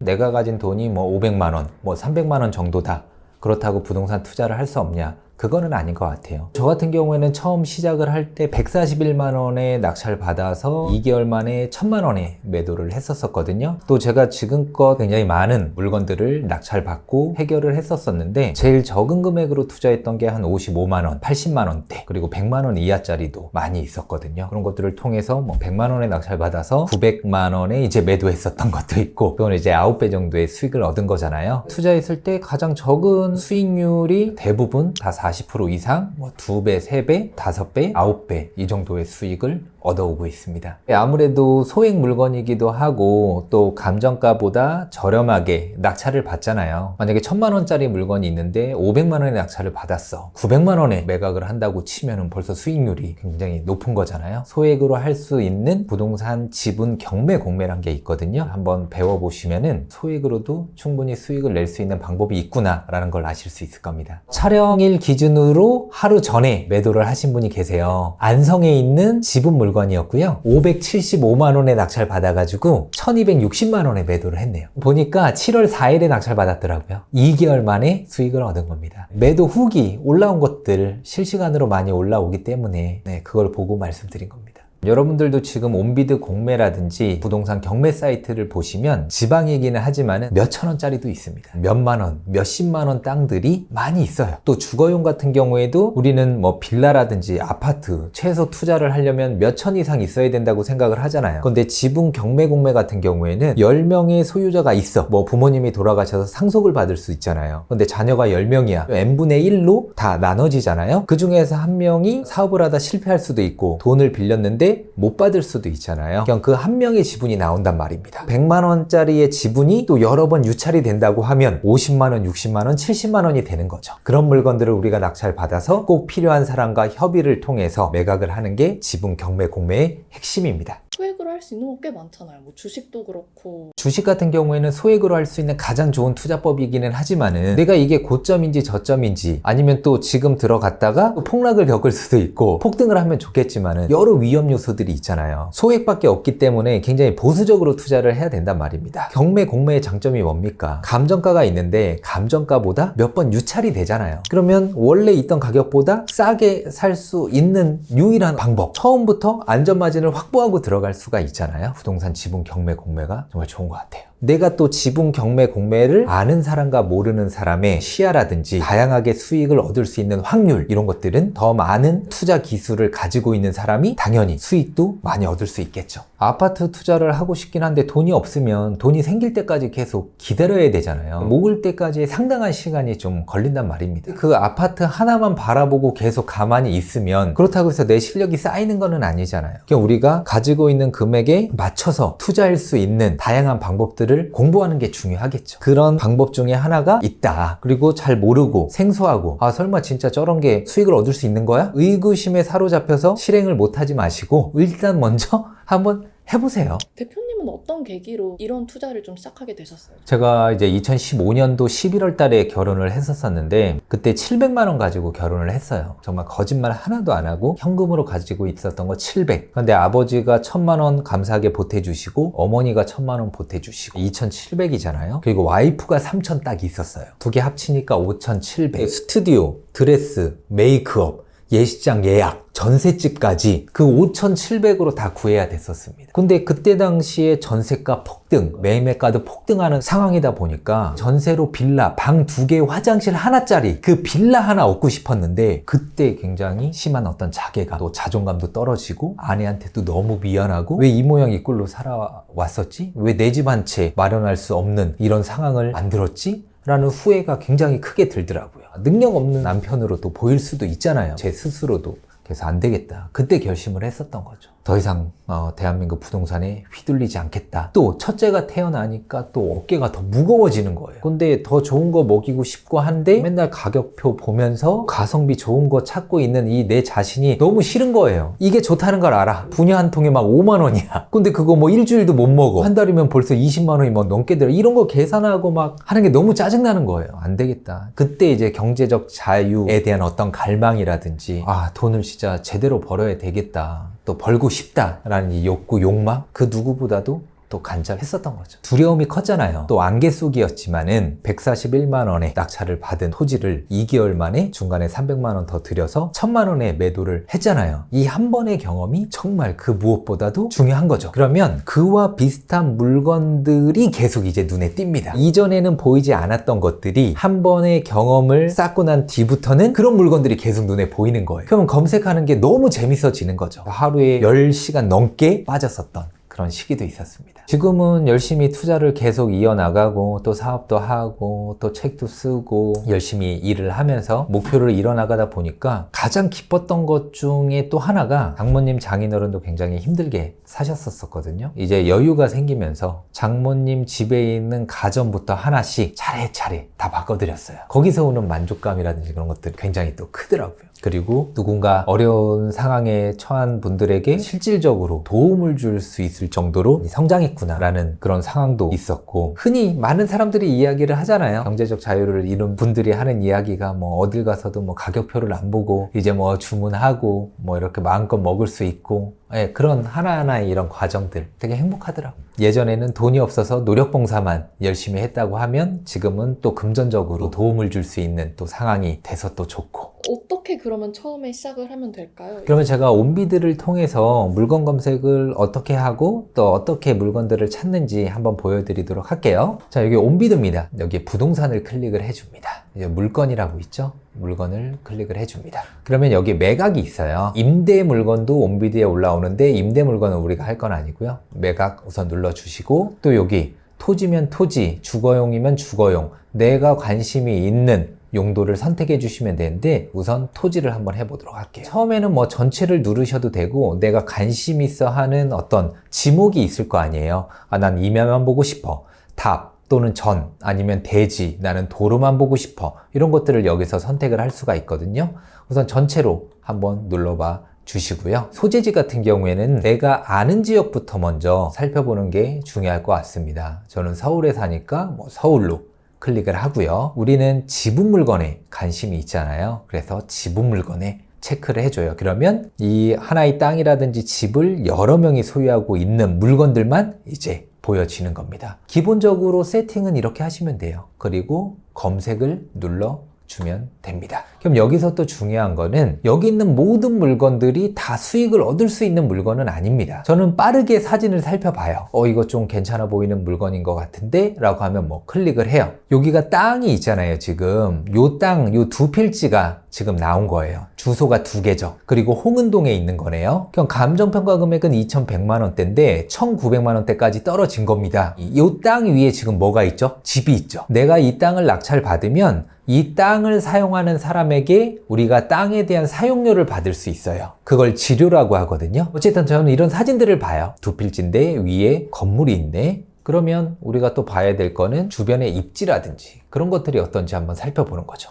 내가 가진 돈이 뭐 500만 원, 뭐 300만 원 정도다. 그렇다고 부동산 투자를 할 수 없냐? 그거는 아닌 것 같아요. 저 같은 경우에는 처음 시작을 할 때 141만 원에 낙찰 받아서 2개월 만에 1000만 원에 매도를 했었거든요. 또 제가 지금껏 굉장히 많은 물건들을 낙찰 받고 해결을 했었는데 제일 적은 금액으로 투자했던 게 한 55만 원, 80만 원대, 그리고 100만 원 이하짜리도 많이 있었거든요. 그런 것들을 통해서 뭐 100만 원에 낙찰 받아서 900만 원에 이제 매도했었던 것도 있고, 그건 이제 9배 정도의 수익을 얻은 거잖아요. 투자했을 때 가장 적은 수익률이 대부분 다 40% 이상, 뭐 2배, 3배, 5배, 9배 이 정도의 수익을 얻어오고 있습니다. 아무래도 소액 물건이기도 하고 또 감정가보다 저렴하게 낙찰을 받잖아요. 만약에 1000만 원짜리 물건이 있는데 500만 원의 낙찰을 받았어. 900만 원에 매각을 한다고 치면은 벌써 수익률이 굉장히 높은 거잖아요. 소액으로 할 수 있는 부동산 지분 경매 공매란 게 있거든요. 한번 배워보시면은 소액으로도 충분히 수익을 낼 수 있는 방법이 있구나 라는 걸 아실 수 있을 겁니다. 촬영일 기준으로 하루 전에 매도를 하신 분이 계세요. 안성에 있는 지분 물건이었고요. 575만 원에 낙찰 받아가지고 1260만 원에 매도를 했네요. 보니까 7월 4일에 낙찰 받았더라고요. 2개월 만에 수익을 얻은 겁니다. 매도 후기 올라온 것들 실시간으로 많이 올라오기 때문에 그걸 보고 말씀드린 겁니다. 여러분들도 지금 온비드 공매라든지 부동산 경매 사이트를 보시면 지방이기는 하지만 몇천 원짜리도 있습니다. 몇만 원, 몇십만 원 땅들이 많이 있어요. 또 주거용 같은 경우에도 우리는 뭐 빌라라든지 아파트 최소 투자를 하려면 몇천 이상 있어야 된다고 생각을 하잖아요. 근데 지분 경매 공매 같은 경우에는 10명의 소유자가 있어. 뭐 부모님이 돌아가셔서 상속을 받을 수 있잖아요. 근데 자녀가 10명이야. n분의 1로 다 나눠지잖아요. 그 중에서 한 명이 사업을 하다 실패할 수도 있고 돈을 빌렸는데 못 받을 수도 있잖아요. 그냥 그 한 명의 지분이 나온단 말입니다. 100만 원짜리의 지분이 또 여러 번 유찰이 된다고 하면 50만 원, 60만 원, 70만 원이 되는 거죠. 그런 물건들을 우리가 낙찰 받아서 꼭 필요한 사람과 협의를 통해서 매각을 하는 게 지분 경매 공매의 핵심입니다. 소액으로 할 수 있는 거 꽤 많잖아요. 뭐 주식도 그렇고. 주식 같은 경우에는 소액으로 할 수 있는 가장 좋은 투자법이기는 하지만은 내가 이게 고점인지 저점인지 아니면 또 지금 들어갔다가 또 폭락을 겪을 수도 있고 폭등을 하면 좋겠지만은 여러 위험 요소들이 있잖아요. 소액밖에 없기 때문에 굉장히 보수적으로 투자를 해야 된단 말입니다. 경매 공매의 장점이 뭡니까? 감정가가 있는데 감정가보다 몇 번 유찰이 되잖아요. 그러면 원래 있던 가격보다 싸게 살 수 있는 유일한 방법, 처음부터 안전마진을 확보하고 들어갈 수가 있잖아요. 부동산 지분 경매 공매가 정말 좋은 것 같아요. 내가 또 지분 경매 공매를 아는 사람과 모르는 사람의 시야라든지 다양하게 수익을 얻을 수 있는 확률, 이런 것들은 더 많은 투자 기술을 가지고 있는 사람이 당연히 수익도 많이 얻을 수 있겠죠. 아파트 투자를 하고 싶긴 한데 돈이 없으면 돈이 생길 때까지 계속 기다려야 되잖아요. 모을 때까지 상당한 시간이 좀 걸린단 말입니다. 그 아파트 하나만 바라보고 계속 가만히 있으면 그렇다고 해서 내 실력이 쌓이는 거는 아니잖아요. 그러니까 우리가 가지고 있는 금액에 맞춰서 투자할 수 있는 다양한 방법들을 공부하는 게 중요하겠죠. 그런 방법 중에 하나가 있다. 그리고 잘 모르고 생소하고 아 설마 진짜 저런 게 수익을 얻을 수 있는 거야? 의구심에 사로잡혀서 실행을 못하지 마시고 일단 먼저 한번 해보세요. 대표님은 어떤 계기로 이런 투자를 좀 시작하게 되셨어요? 제가 이제 2015년도 11월 달에 결혼을 했었는데 그때 700만 원 가지고 결혼을 했어요. 정말 거짓말 하나도 안 하고 현금으로 가지고 있었던 거 700. 근데 아버지가 1000만 원 감사하게 보태주시고 어머니가 1000만 원 보태주시고 2700이잖아요. 그리고 와이프가 3000 딱 있었어요. 두 개 합치니까 5700. 스튜디오, 드레스, 메이크업, 예식장 예약, 전셋집까지 그 5,700으로 다 구해야 됐었습니다. 근데 그때 당시에 전세가 폭등, 매매가도 폭등하는 상황이다 보니까 전세로 빌라, 방 2개, 화장실 하나짜리 그 빌라 하나 얻고 싶었는데 그때 굉장히 심한 어떤 자괴감, 또 자존감도 떨어지고 아내한테도 너무 미안하고 왜 이 모양 이 꼴로 살아왔었지? 왜 내 집 한 채 마련할 수 없는 이런 상황을 만들었지? 라는 후회가 굉장히 크게 들더라고요. 능력 없는 남편으로도 보일 수도 있잖아요. 제 스스로도. 그래서 안 되겠다. 그때 결심을 했었던 거죠. 더 이상 대한민국 부동산에 휘둘리지 않겠다. 또 첫째가 태어나니까 또 어깨가 더 무거워지는 거예요. 근데 더 좋은 거 먹이고 싶고 한데 맨날 가격표 보면서 가성비 좋은 거 찾고 있는 이 내 자신이 너무 싫은 거예요. 이게 좋다는 걸 알아. 분야 한 통에 막 5만 원이야. 근데 그거 뭐 일주일도 못 먹어. 한 달이면 벌써 20만 원이 막 넘게 들어. 이런 거 계산하고 막 하는 게 너무 짜증나는 거예요. 안 되겠다. 그때 이제 경제적 자유에 대한 어떤 갈망이라든지 돈을 진짜 제대로 벌어야 되겠다. 또 벌고 싶다라는 이 욕구, 욕망 그 누구보다도 또 간절했었던 거죠. 두려움이 컸잖아요. 또 안개 속이었지만은 141만 원의 낙찰을 받은 토지를 2개월 만에 중간에 300만 원 더 들여서 1000만 원에 매도를 했잖아요. 이 한 번의 경험이 정말 그 무엇보다도 중요한 거죠. 그러면 그와 비슷한 물건들이 계속 이제 눈에 띕니다. 이전에는 보이지 않았던 것들이 한 번의 경험을 쌓고 난 뒤부터는 그런 물건들이 계속 눈에 보이는 거예요. 그러면 검색하는 게 너무 재밌어지는 거죠. 하루에 10시간 넘게 빠졌었던 그런 시기도 있었습니다. 지금은 열심히 투자를 계속 이어나가고 또 사업도 하고 또 책도 쓰고 열심히 일을 하면서 목표를 이뤄나가다 보니까 가장 기뻤던 것 중에 또 하나가 장모님 장인어른도 굉장히 힘들게 사셨었거든요. 이제 여유가 생기면서 장모님 집에 있는 가전부터 하나씩 차례차례 다 바꿔드렸어요. 거기서 오는 만족감이라든지 그런 것들이 굉장히 또 크더라고요. 그리고 누군가 어려운 상황에 처한 분들에게 실질적으로 도움을 줄 수 있을 정도로 성장했구나라는 그런 상황도 있었고, 흔히 많은 사람들이 이야기를 하잖아요. 경제적 자유를 이룬 분들이 하는 이야기가 뭐 어딜 가서도 뭐 가격표를 안 보고 이제 뭐 주문하고 뭐 이렇게 마음껏 먹을 수 있고, 예, 그런 하나하나의 이런 과정들 되게 행복하더라고요. 예전에는 돈이 없어서 노력봉사만 열심히 했다고 하면 지금은 또 금전적으로 도움을 줄 수 있는 또 상황이 돼서 또 좋고. 어떻게 그러면 처음에 시작을 하면 될까요? 그러면 제가 온비드를 통해서 물건 검색을 어떻게 하고 또 어떻게 물건들을 찾는지 한번 보여드리도록 할게요. 자, 여기 온비드입니다. 여기 부동산을 클릭을 해줍니다. 이제 물건이라고 있죠? 물건을 클릭을 해줍니다. 그러면 여기 매각이 있어요. 임대 물건도 온비드에 올라오는데 임대 물건은 우리가 할 건 아니고요. 매각 우선 눌러주시고, 또 여기 토지면 토지, 주거용이면 주거용, 내가 관심이 있는 용도를 선택해 주시면 되는데 우선 토지를 한번 해보도록 할게요. 처음에는 뭐 전체를 누르셔도 되고, 내가 관심 있어 하는 어떤 지목이 있을 거 아니에요. 아, 난 이면만 보고 싶어. 답 또는 전, 아니면 대지, 나는 도로만 보고 싶어. 이런 것들을 여기서 선택을 할 수가 있거든요. 우선 전체로 한번 눌러봐 주시고요. 소재지 같은 경우에는 내가 아는 지역부터 먼저 살펴보는 게 중요할 것 같습니다. 저는 서울에 사니까 뭐 서울로 클릭을 하고요. 우리는 지분 물건에 관심이 있잖아요. 그래서 지분 물건에 체크를 해줘요. 그러면 이 하나의 땅이라든지 집을 여러 명이 소유하고 있는 물건들만 이제 보여지는 겁니다. 기본적으로 세팅은 이렇게 하시면 돼요. 그리고 검색을 눌러주면 됩니다. 그럼 여기서 또 중요한 거는 여기 있는 모든 물건들이 다 수익을 얻을 수 있는 물건은 아닙니다. 저는 빠르게 사진을 살펴봐요. 이거 좀 괜찮아 보이는 물건인 것 같은데? 라고 하면 뭐 클릭을 해요. 여기가 땅이 있잖아요. 지금 요 땅, 요 두 필지가 지금 나온 거예요. 주소가 2개죠. 그리고 홍은동에 있는 거네요. 그럼 감정평가 금액은 2,100만 원대인데 1,900만 원대까지 떨어진 겁니다. 이 땅 위에 지금 뭐가 있죠? 집이 있죠. 내가 이 땅을 낙찰 받으면 이 땅을 사용하는 사람에게 우리가 땅에 대한 사용료를 받을 수 있어요. 그걸 지료라고 하거든요. 어쨌든 저는 이런 사진들을 봐요. 2필지인데 위에 건물이 있네. 그러면 우리가 또 봐야 될 거는 주변의 입지라든지 그런 것들이 어떤지 한번 살펴보는 거죠.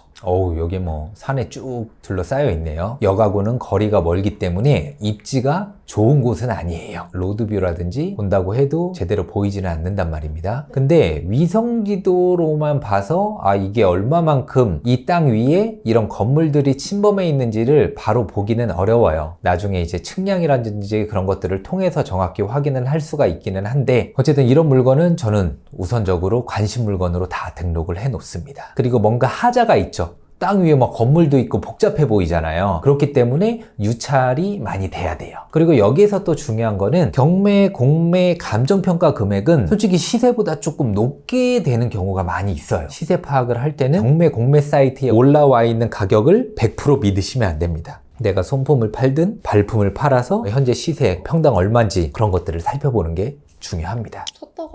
여기 뭐 산에 쭉 둘러싸여 있네요. 여가구는 거리가 멀기 때문에 입지가 좋은 곳은 아니에요. 로드뷰라든지 본다고 해도 제대로 보이지는 않는단 말입니다. 근데 위성지도로만 봐서 이게 얼마만큼 이 땅 위에 이런 건물들이 침범해 있는지를 바로 보기는 어려워요. 나중에 이제 측량이라든지 그런 것들을 통해서 정확히 확인을 할 수가 있기는 한데, 어쨌든 이런 물건은 저는 우선적으로 관심 물건으로 다 등록을 해 놓습니다. 그리고 뭔가 하자가 있죠. 땅 위에 막 건물도 있고 복잡해 보이잖아요. 그렇기 때문에 유찰이 많이 돼야 돼요. 그리고 여기에서 또 중요한 거는 경매, 공매, 감정평가 금액은 솔직히 시세보다 조금 높게 되는 경우가 많이 있어요. 시세 파악을 할 때는 경매, 공매 사이트에 올라와 있는 가격을 100% 믿으시면 안 됩니다. 내가 손품을 팔든 발품을 팔아서 현재 시세, 평당 얼마인지 그런 것들을 살펴보는 게 중요합니다. 샀다가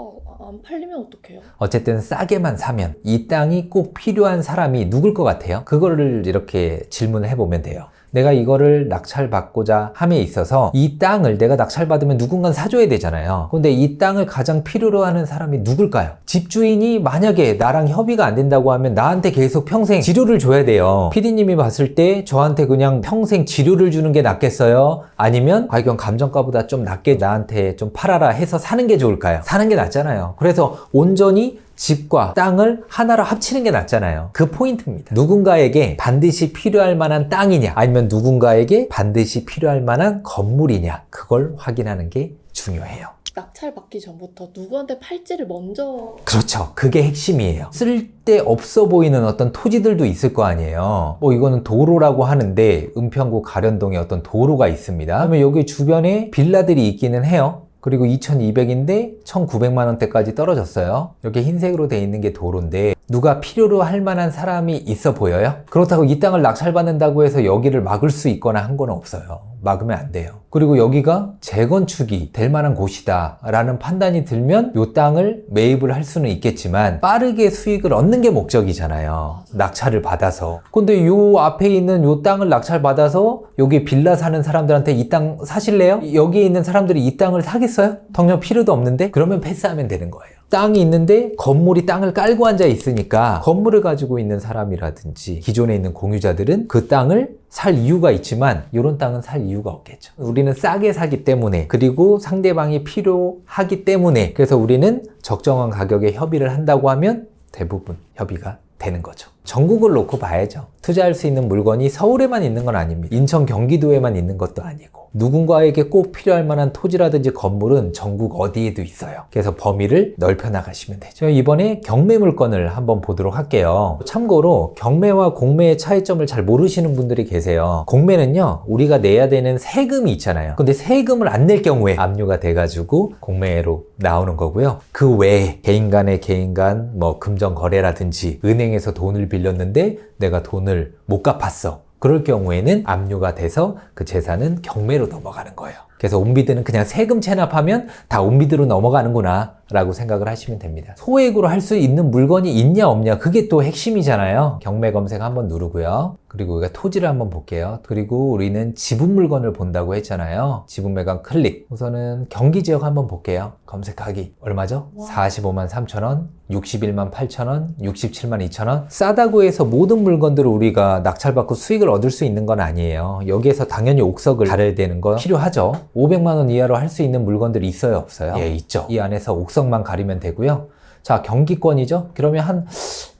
안 팔리면 어떡해요? 어쨌든 싸게만 사면 이 땅이 꼭 필요한 사람이 누굴 것 같아요? 그거를 이렇게 질문을 해보면 돼요. 내가 이거를 낙찰받고자 함에 있어서 이 땅을 내가 낙찰받으면 누군가 사줘야 되잖아요. 근데 이 땅을 가장 필요로 하는 사람이 누굴까요? 집주인이 만약에 나랑 협의가 안 된다고 하면 나한테 계속 평생 지료를 줘야 돼요. PD님이 봤을 때 저한테 그냥 평생 지료를 주는 게 낫겠어요? 아니면 이건 감정가보다 좀 낮게 나한테 좀 팔아라 해서 사는 게 좋을까요? 사는 게 낫잖아요. 그래서 온전히 집과 땅을 하나로 합치는 게 낫잖아요. 그 포인트입니다. 누군가에게 반드시 필요할 만한 땅이냐, 아니면 누군가에게 반드시 필요할 만한 건물이냐, 그걸 확인하는 게 중요해요. 낙찰받기 전부터 누구한테 팔지를 먼저 그렇죠. 그게 핵심이에요. 쓸데 없어 보이는 어떤 토지들도 있을 거 아니에요. 뭐 이거는 도로라고 하는데 은평구 가련동에 어떤 도로가 있습니다. 그러면 여기 주변에 빌라들이 있기는 해요. 그리고 2,200인데 1,900만 원대까지 떨어졌어요. 이렇게 흰색으로 돼 있는 게 도로인데 누가 필요로 할 만한 사람이 있어 보여요? 그렇다고 이 땅을 낙찰받는다고 해서 여기를 막을 수 있거나 한 건 없어요. 막으면 안 돼요. 그리고 여기가 재건축이 될 만한 곳이다 라는 판단이 들면 이 땅을 매입을 할 수는 있겠지만 빠르게 수익을 얻는 게 목적이잖아요. 낙찰을 받아서. 근데 요 앞에 있는 요 땅을 낙찰받아서 여기 빌라 사는 사람들한테 이 땅 사실래요? 여기에 있는 사람들이 이 땅을 사겠어요? 덩령 필요도 없는데? 그러면 패스하면 되는 거예요. 땅이 있는데 건물이 땅을 깔고 앉아 있으니까 건물을 가지고 있는 사람이라든지 기존에 있는 공유자들은 그 땅을 살 이유가 있지만 이런 땅은 살 이유가 없겠죠. 우리는 싸게 사기 때문에 그리고 상대방이 필요하기 때문에 그래서 우리는 적정한 가격에 협의를 한다고 하면 대부분 협의가 되는 거죠. 전국을 놓고 봐야죠. 투자할 수 있는 물건이 서울에만 있는 건 아닙니다. 인천, 경기도에만 있는 것도 아니고 누군가에게 꼭 필요할 만한 토지라든지 건물은 전국 어디에도 있어요. 그래서 범위를 넓혀 나가시면 되죠. 이번에 경매 물건을 한번 보도록 할게요. 참고로 경매와 공매의 차이점을 잘 모르시는 분들이 계세요. 공매는요, 우리가 내야 되는 세금이 있잖아요. 근데 세금을 안 낼 경우에 압류가 돼가지고 공매로 나오는 거고요. 그 외에 개인 간 뭐 금전 거래라든지 은행에서 돈을 빌렸는데 내가 돈을 못 갚았어. 그럴 경우에는 압류가 돼서 그 재산은 경매로 넘어가는 거예요. 그래서 온비드는 그냥 세금 체납하면 다 온비드로 넘어가는구나 라고 생각을 하시면 됩니다. 소액으로 할 수 있는 물건이 있냐 없냐 그게 또 핵심이잖아요. 경매 검색 한번 누르고요. 그리고 우리가 토지를 한번 볼게요. 그리고 우리는 지분 물건을 본다고 했잖아요. 지분 매각 클릭. 우선은 경기 지역 한번 볼게요. 검색하기 얼마죠? 45만 3천 원, 61만 8천 원, 67만 2천 원. 싸다고 해서 모든 물건들을 우리가 낙찰받고 수익을 얻을 수 있는 건 아니에요. 여기에서 당연히 옥석을 가려야 되는 거 필요하죠. 500만 원 이하로 할 수 있는 물건들이 있어요, 없어요? 예, 있죠. 이 안에서 옥석만 가리면 되고요. 자, 경기권이죠? 그러면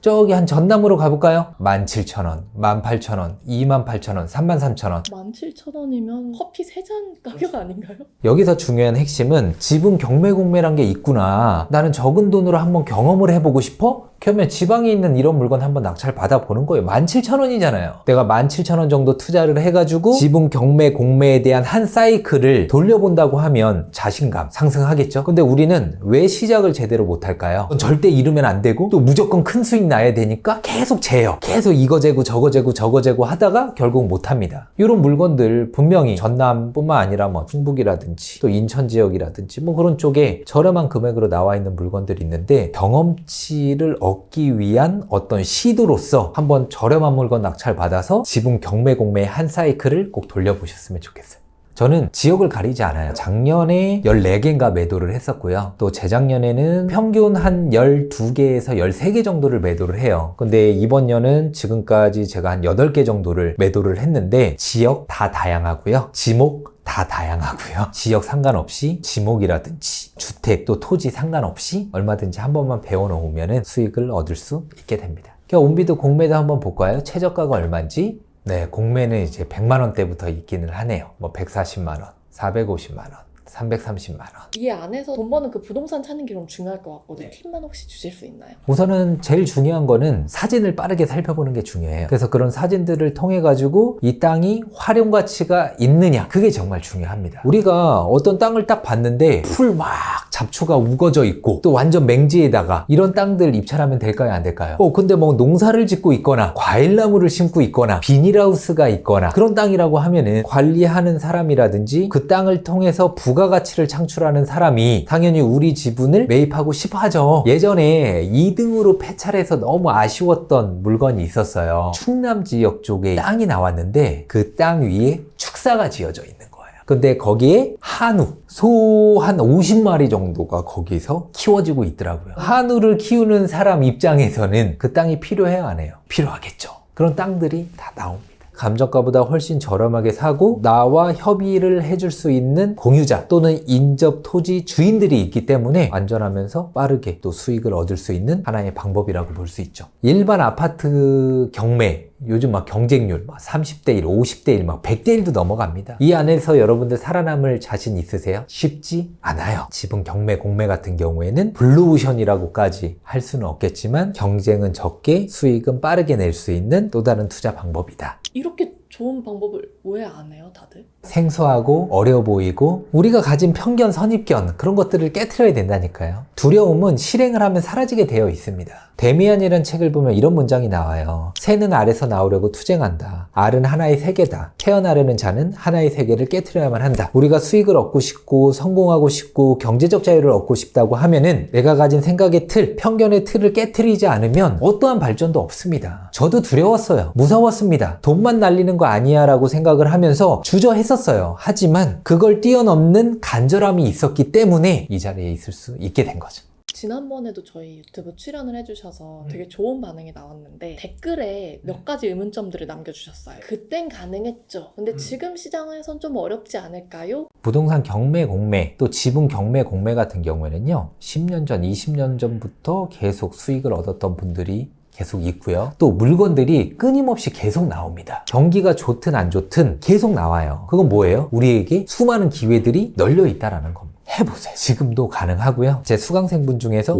저기 한 전남으로 가볼까요? 17,000원, 18,000원, 28,000원, 33,000원. 17,000원이면 커피 3잔 가격 아닌가요? 여기서 중요한 핵심은 지분 경매 공매란 게 있구나. 나는 적은 돈으로 한번 경험을 해보고 싶어? 그러면 지방에 있는 이런 물건 한번 낙찰 받아보는 거예요. 17,000원이잖아요. 내가 17,000원 정도 투자를 해가지고 지분 경매 공매에 대한 한 사이클을 돌려본다고 하면 자신감 상승하겠죠? 근데 우리는 왜 시작을 제대로 못할까요? 절대 이르면 안 되고 또 무조건 큰 수익 나야 되니까 계속 재요. 계속 이거 재고 저거 재고 저거 재고 하다가 결국 못합니다. 이런 물건들 분명히 전남뿐만 아니라 뭐 충북이라든지 또 인천 지역이라든지 뭐 그런 쪽에 저렴한 금액으로 나와 있는 물건들이 있는데 경험치를 얻기 위한 어떤 시도로서 한번 저렴한 물건 낙찰 받아서 지분 경매 공매의 한 사이클을 꼭 돌려보셨으면 좋겠어요. 저는 지역을 가리지 않아요. 작년에 14개인가 매도를 했었고요. 또 재작년에는 평균 한 12개에서 13개 정도를 매도를 해요. 근데 이번 년은 지금까지 제가 한 8개 정도를 매도를 했는데 지역 다 다양하고요. 지목 다 다양하고요. 지역 상관없이 지목이라든지 주택 또 토지 상관없이 얼마든지 한 번만 배워놓으면 수익을 얻을 수 있게 됩니다. 온비드 공매도 한번 볼까요? 최저가가 얼마인지? 네, 공매는 이제 100만 원대부터 있기는 하네요. 뭐 140만 원, 450만 원, 330만 원. 이 안에서 돈 버는 그 부동산 찾는 게 좀 중요할 것 같거든요. 팁만 혹시 주실 수 있나요? 우선은 제일 중요한 거는 사진을 빠르게 살펴보는 게 중요해요. 그래서 그런 사진들을 통해 가지고 이 땅이 활용 가치가 있느냐, 그게 정말 중요합니다. 우리가 어떤 땅을 딱 봤는데 풀 막 잡초가 우거져 있고 또 완전 맹지에다가 이런 땅들 입찰하면 될까요, 안 될까요? 근데 뭐 농사를 짓고 있거나 과일나무를 심고 있거나 비닐하우스가 있거나 그런 땅이라고 하면은 관리하는 사람이라든지 그 땅을 통해서 부가가치를 창출하는 사람이 당연히 우리 지분을 매입하고 싶어 하죠. 예전에 2등으로 폐찰해서 너무 아쉬웠던 물건이 있었어요. 충남 지역 쪽에 땅이 나왔는데 그 땅 위에 축사가 지어져 있는 거예요. 근데 거기에 한우, 소 한 50마리 정도가 거기서 키워지고 있더라고요. 한우를 키우는 사람 입장에서는 그 땅이 필요해요, 안 해요? 필요하겠죠. 그런 땅들이 다 나옵니다. 감정가보다 훨씬 저렴하게 사고 나와 협의를 해줄 수 있는 공유자 또는 인접 토지 주인들이 있기 때문에 안전하면서 빠르게 또 수익을 얻을 수 있는 하나의 방법이라고 볼 수 있죠. 일반 아파트 경매 요즘 막 경쟁률 막 30대 1, 50대 1, 막 100대 1도 넘어갑니다. 이 안에서 여러분들 살아남을 자신 있으세요? 쉽지 않아요. 지분 경매, 공매 같은 경우에는 블루오션이라고까지 할 수는 없겠지만 경쟁은 적게 수익은 빠르게 낼 수 있는 또 다른 투자 방법이다. 이렇게 좋은 방법을 왜 안 해요, 다들? 생소하고 어려워 보이고 우리가 가진 편견, 선입견 그런 것들을 깨트려야 된다니까요. 두려움은 실행을 하면 사라지게 되어 있습니다. 데미안이라는 책을 보면 이런 문장이 나와요. 새는 알에서 나오려고 투쟁한다. 알은 하나의 세계다. 태어나려는 자는 하나의 세계를 깨트려야만 한다. 우리가 수익을 얻고 싶고 성공하고 싶고 경제적 자유를 얻고 싶다고 하면은 내가 가진 생각의 틀, 편견의 틀을 깨트리지 않으면 어떠한 발전도 없습니다. 저도 두려웠어요. 무서웠습니다. 돈만 날리는 거 아니야 라고 생각을 하면서 주저했었어요. 하지만 그걸 뛰어넘는 간절함이 있었기 때문에 이 자리에 있을 수 있게 된 거죠. 지난번에도 저희 유튜브 출연을 해주셔서 되게 좋은 반응이 나왔는데 댓글에 몇 가지 의문점들을 남겨주셨어요. 그땐 가능했죠. 근데 지금 시장에선 좀 어렵지 않을까요? 부동산 경매, 공매, 또 지분 경매, 공매 같은 경우에는요. 10년 전, 20년 전부터 계속 수익을 얻었던 분들이 계속 있고요. 또 물건들이 끊임없이 계속 나옵니다. 경기가 좋든 안 좋든 계속 나와요. 그건 뭐예요? 우리에게 수많은 기회들이 널려 있다라는 겁니다. 해보세요. 지금도 가능하고요. 제 수강생분 중에서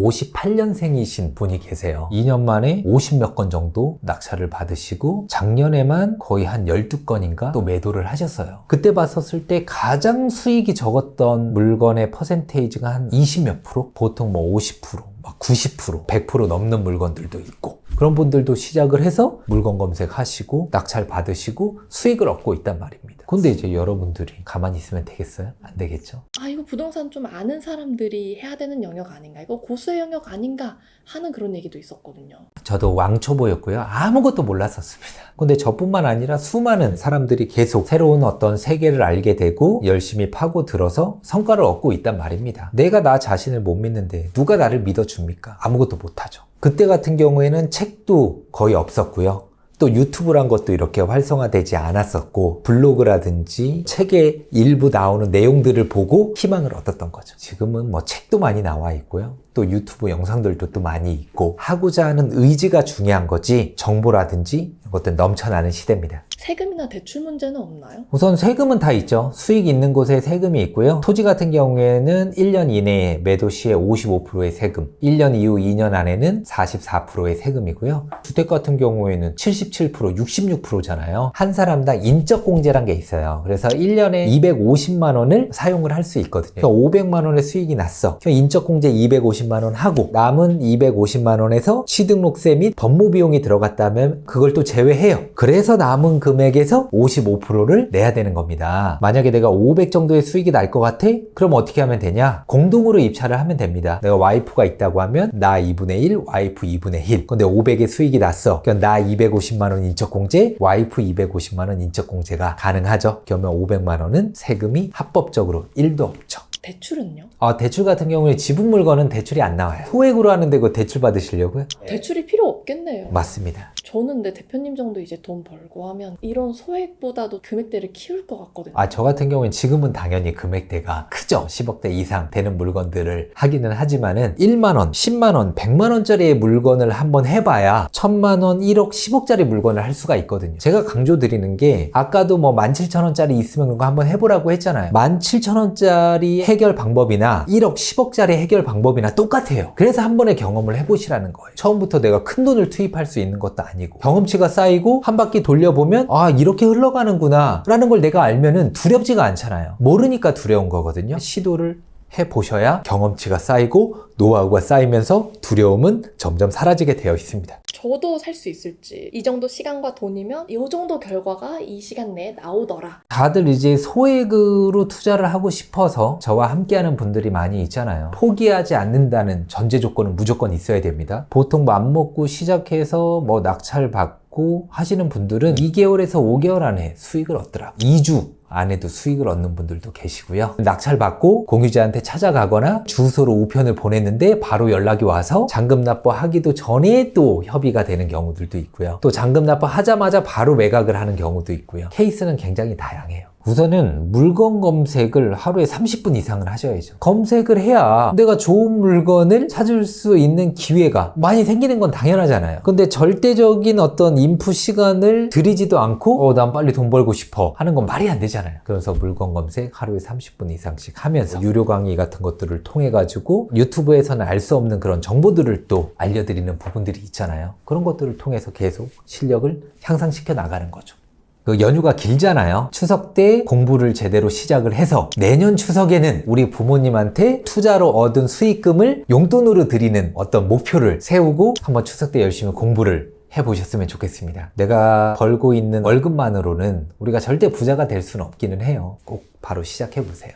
58년생이신 분이 계세요. 2년 만에 50몇 건 정도 낙찰을 받으시고 작년에만 거의 한 12건인가 또 매도를 하셨어요. 그때 봤었을 때 가장 수익이 적었던 물건의 퍼센테이지가 한 20몇 프로? 보통 뭐 50%, 막 90%, 100% 넘는 물건들도 있고 그런 분들도 시작을 해서 물건 검색하시고 낙찰 받으시고 수익을 얻고 있단 말입니다. 근데 이제 여러분들이 가만히 있으면 되겠어요? 안 되겠죠? 아, 이거 부동산 좀 아는 사람들이 해야 되는 영역 아닌가? 이거 고수의 영역 아닌가? 하는 그런 얘기도 있었거든요. 저도 왕초보였고요. 아무것도 몰랐었습니다. 근데 저뿐만 아니라 수많은 사람들이 계속 새로운 어떤 세계를 알게 되고 열심히 파고들어서 성과를 얻고 있단 말입니다. 내가 나 자신을 못 믿는데 누가 나를 믿어줍니까? 아무것도 못하죠. 그때 같은 경우에는 책도 거의 없었고요. 또 유튜브란 것도 이렇게 활성화되지 않았었고 블로그라든지 책에 일부 나오는 내용들을 보고 희망을 얻었던 거죠. 지금은 뭐 책도 많이 나와 있고요. 또 유튜브 영상들도 또 많이 있고 하고자 하는 의지가 중요한 거지 정보라든지 이것들 넘쳐나는 시대입니다. 세금이나 대출 문제는 없나요? 우선 세금은 다 있죠. 수익 있는 곳에 세금이 있고요. 토지 같은 경우에는 1년 이내에 매도 시에 55%의 세금, 1년 이후 2년 안에는 44%의 세금이고요. 주택 같은 경우에는 77%, 66%잖아요. 한 사람당 인적공제란 게 있어요. 그래서 1년에 250만 원을 사용을 할 수 있거든요. 그러니까 500만 원의 수익이 났어. 인적공제 250만 원 하고 남은 250만 원에서 취등록세 및 법무 비용이 들어갔다면 그걸 또 제외해요. 그래서 남은 금액에서 55%를 내야 되는 겁니다. 만약에 내가 500 정도의 수익이 날 것 같아? 그럼 어떻게 하면 되냐? 공동으로 입찰을 하면 됩니다. 내가 와이프가 있다고 하면 나 2분의 1, 와이프 2분의 1. 근데 500의 수익이 났어. 그럼 나 250만 원 인적공제, 와이프 250만 원 인적공제가 가능하죠. 그러면 500만 원은 세금이 합법적으로 1도 없죠. 대출은요? 대출 같은 경우에 지분 물건은 대출이 안 나와요. 소액으로 하는데 그 대출 받으시려고요? 대출이 필요 없겠네요. 맞습니다. 저는 근데 대표님 정도 이제 돈 벌고 하면 이런 소액보다도 금액대를 키울 것 같거든요. 저 같은 경우는 지금은 당연히 금액대가 크죠. 10억대 이상 되는 물건들을 하기는 하지만은 1만원, 10만원, 100만원짜리의 물건을 한번 해봐야 1000만원, 1억, 10억짜리 물건을 할 수가 있거든요. 제가 강조드리는 게 아까도 뭐 17,000원짜리 있으면 그거 한번 해보라고 했잖아요. 17,000원짜리 해결 방법이나 1억, 10억짜리 해결 방법이나 똑같아요. 그래서 한 번의 경험을 해보시라는 거예요. 처음부터 내가 큰 돈을 투입할 수 있는 것도 아니고 경험치가 쌓이고 한 바퀴 돌려보면 이렇게 흘러가는구나 라는 걸 내가 알면은 두렵지가 않잖아요. 모르니까 두려운 거거든요. 시도를 해보셔야 경험치가 쌓이고 노하우가 쌓이면서 두려움은 점점 사라지게 되어 있습니다. 저도 살 수 있을지, 이 정도 시간과 돈이면 이 정도 결과가 이 시간 내에 나오더라. 다들 이제 소액으로 투자를 하고 싶어서 저와 함께하는 분들이 많이 있잖아요. 포기하지 않는다는 전제 조건은 무조건 있어야 됩니다. 보통 맘먹고 시작해서 뭐 낙찰 받고 하시는 분들은 2개월에서 5개월 안에 수익을 얻더라. 2주 안에도 수익을 얻는 분들도 계시고요. 낙찰 받고 공유자한테 찾아가거나 주소로 우편을 보냈는데 바로 연락이 와서 잔금 납부하기도 전에 또 협의가 되는 경우들도 있고요. 또 잔금 납부하자마자 바로 매각을 하는 경우도 있고요. 케이스는 굉장히 다양해요. 우선은 물건 검색을 하루에 30분 이상을 하셔야죠. 검색을 해야 내가 좋은 물건을 찾을 수 있는 기회가 많이 생기는 건 당연하잖아요. 근데 절대적인 어떤 인풋 시간을 들이지도 않고 난 빨리 돈 벌고 싶어 하는 건 말이 안 되잖아요. 그래서 물건 검색 하루에 30분 이상씩 하면서 유료 강의 같은 것들을 통해 가지고 유튜브에서는 알 수 없는 그런 정보들을 또 알려드리는 부분들이 있잖아요. 그런 것들을 통해서 계속 실력을 향상시켜 나가는 거죠. 그 연휴가 길잖아요. 추석 때 공부를 제대로 시작을 해서 내년 추석에는 우리 부모님한테 투자로 얻은 수익금을 용돈으로 드리는 어떤 목표를 세우고 한번 추석 때 열심히 공부를 해보셨으면 좋겠습니다. 내가 벌고 있는 월급만으로는 우리가 절대 부자가 될 수는 없기는 해요. 꼭 바로 시작해보세요.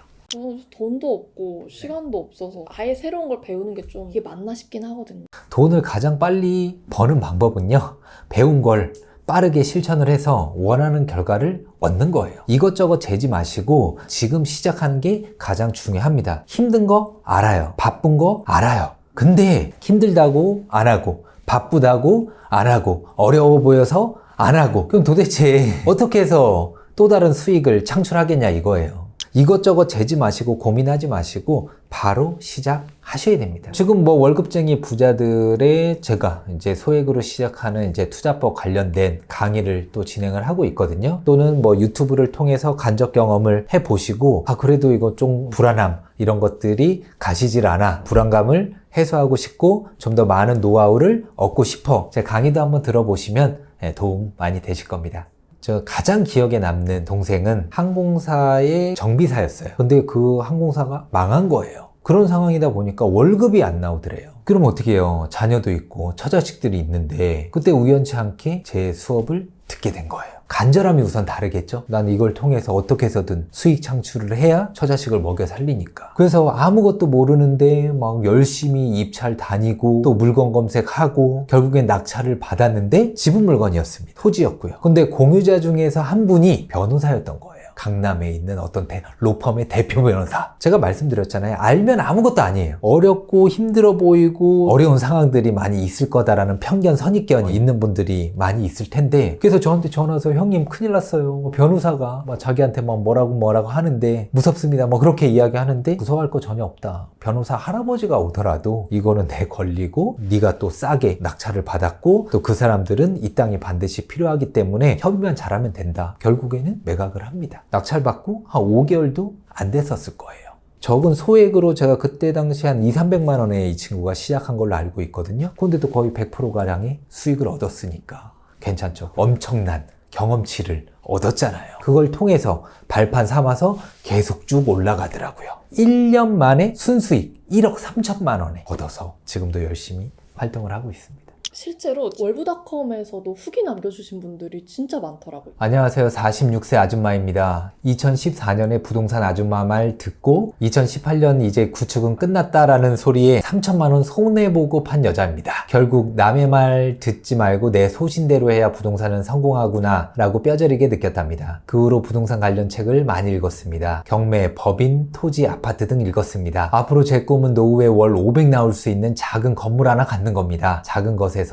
돈도 없고 시간도 없어서 아예 새로운 걸 배우는 게 좀 이게 맞나 싶긴 하거든요. 돈을 가장 빨리 버는 방법은요, 배운 걸 빠르게 실천을 해서 원하는 결과를 얻는 거예요. 이것저것 재지 마시고 지금 시작하는 게 가장 중요합니다. 힘든 거 알아요. 바쁜 거 알아요. 근데 힘들다고 안 하고 바쁘다고 안 하고 어려워 보여서 안 하고 그럼 도대체 어떻게 해서 또 다른 수익을 창출하겠냐 이거예요. 이것저것 재지 마시고 고민하지 마시고 바로 시작하셔야 됩니다. 지금 뭐 월급쟁이 부자들의 제가 이제 소액으로 시작하는 이제 투자법 관련된 강의를 또 진행을 하고 있거든요. 또는 뭐 유튜브를 통해서 간접 경험을 해보시고 그래도 이거 좀 불안함 이런 것들이 가시질 않아 불안감을 해소하고 싶고 좀 더 많은 노하우를 얻고 싶어 제 강의도 한번 들어보시면 도움 많이 되실 겁니다. 저 가장 기억에 남는 동생은 항공사의 정비사였어요. 근데 그 항공사가 망한 거예요. 그런 상황이다 보니까 월급이 안 나오더래요. 그럼 어떻게 해요? 자녀도 있고 처자식들이 있는데 그때 우연치 않게 제 수업을 듣게 된 거예요. 간절함이 우선 다르겠죠? 난 이걸 통해서 어떻게 해서든 수익 창출을 해야 처자식을 먹여 살리니까. 그래서 아무것도 모르는데 막 열심히 입찰 다니고 또 물건 검색하고 결국엔 낙찰을 받았는데 집은 물건이었습니다. 토지였고요. 근데 공유자 중에서 한 분이 변호사였던 거예요. 강남에 있는 어떤 로펌의 대표 변호사. 제가 말씀드렸잖아요. 알면 아무것도 아니에요. 어렵고 힘들어 보이고 어려운 상황들이 많이 있을 거다라는 편견, 선입견이 있는 분들이 많이 있을 텐데 그래서 저한테 전화 와서 형님 큰일 났어요. 변호사가 자기한테 뭐라고 하는데 무섭습니다. 그렇게 이야기하는데 무서워할 거 전혀 없다. 변호사 할아버지가 오더라도 이거는 내 권리고 네가 또 싸게 낙찰을 받았고 또 그 사람들은 이 땅이 반드시 필요하기 때문에 협의만 잘하면 된다. 결국에는 매각을 합니다. 낙찰받고 한 5개월도 안 됐었을 거예요. 적은 소액으로 제가 그때 당시 한 200~300만 원에 이 친구가 시작한 걸로 알고 있거든요. 근데도 거의 100%가량의 수익을 얻었으니까 괜찮죠. 엄청난 경험치를 얻었잖아요. 그걸 통해서 발판 삼아서 계속 쭉 올라가더라고요. 1년 만에 순수익 1억 3천만 원에 얻어서 지금도 열심히 활동을 하고 있습니다. 실제로 월부닷컴에서도 후기 남겨주신 분들이 진짜 많더라고요. 안녕하세요. 46세 아줌마입니다. 2014년에 부동산 아줌마 말 듣고 2018년 이제 구축은 끝났다라는 소리에 3천만 원 손해보고 판 여자입니다. 결국 남의 말 듣지 말고 내 소신대로 해야 부동산은 성공하구나 라고 뼈저리게 느꼈답니다. 그 후로 부동산 관련 책을 많이 읽었습니다. 경매, 법인, 토지, 아파트 등 읽었습니다. 앞으로 제 꿈은 노후에 월 500 나올 수 있는 작은 건물 하나 갖는 겁니다. 작은 것에서부터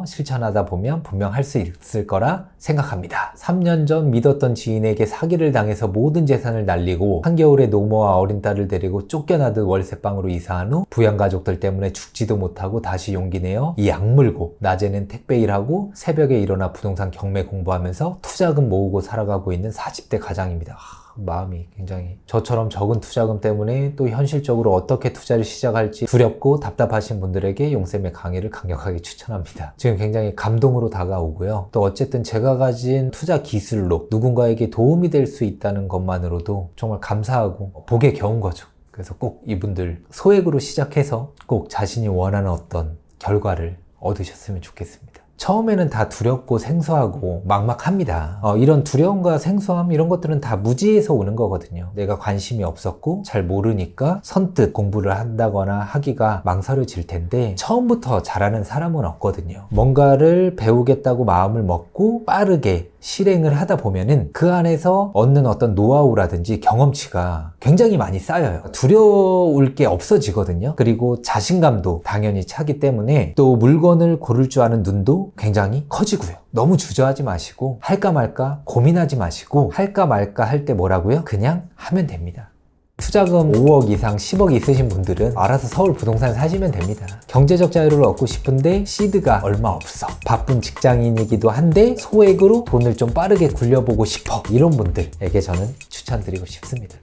실천하다 보면 분명 할 수 있을 거라 생각합니다. 3년 전 믿었던 지인에게 사기를 당해서 모든 재산을 날리고 한겨울에 노모와 어린 딸을 데리고 쫓겨나듯 월세방으로 이사한 후 부양가족들 때문에 죽지도 못하고 다시 용기 내어 이 악물고 낮에는 택배 일하고 새벽에 일어나 부동산 경매 공부하면서 투자금 모으고 살아가고 있는 40대 가장입니다. 마음이 굉장히 저처럼 적은 투자금 때문에 또 현실적으로 어떻게 투자를 시작할지 두렵고 답답하신 분들에게 용쌤의 강의를 강력하게 추천합니다. 지금 굉장히 감동으로 다가오고요. 또 어쨌든 제가 가진 투자 기술로 누군가에게 도움이 될 수 있다는 것만으로도 정말 감사하고 복에 겨운 거죠. 그래서 꼭 이분들 소액으로 시작해서 꼭 자신이 원하는 어떤 결과를 얻으셨으면 좋겠습니다. 처음에는 다 두렵고 생소하고 막막합니다. 이런 두려움과 생소함 이런 것들은 다 무지에서 오는 거거든요. 내가 관심이 없었고 잘 모르니까 선뜻 공부를 한다거나 하기가 망설여질 텐데 처음부터 잘하는 사람은 없거든요. 뭔가를 배우겠다고 마음을 먹고 빠르게 실행을 하다 보면은 그 안에서 얻는 어떤 노하우라든지 경험치가 굉장히 많이 쌓여요. 두려울 게 없어지거든요. 그리고 자신감도 당연히 차기 때문에 또 물건을 고를 줄 아는 눈도 부담도 굉장히 커지고요. 너무 주저하지 마시고 할까 말까 고민하지 마시고 할까 말까 할 때 뭐라고요? 그냥 하면 됩니다. 투자금 5억 이상 10억 있으신 분들은 알아서 서울 부동산 사시면 됩니다. 경제적 자유를 얻고 싶은데 시드가 얼마 없어. 바쁜 직장인이기도 한데 소액으로 돈을 좀 빠르게 굴려보고 싶어. 이런 분들에게 저는 추천드리고 싶습니다.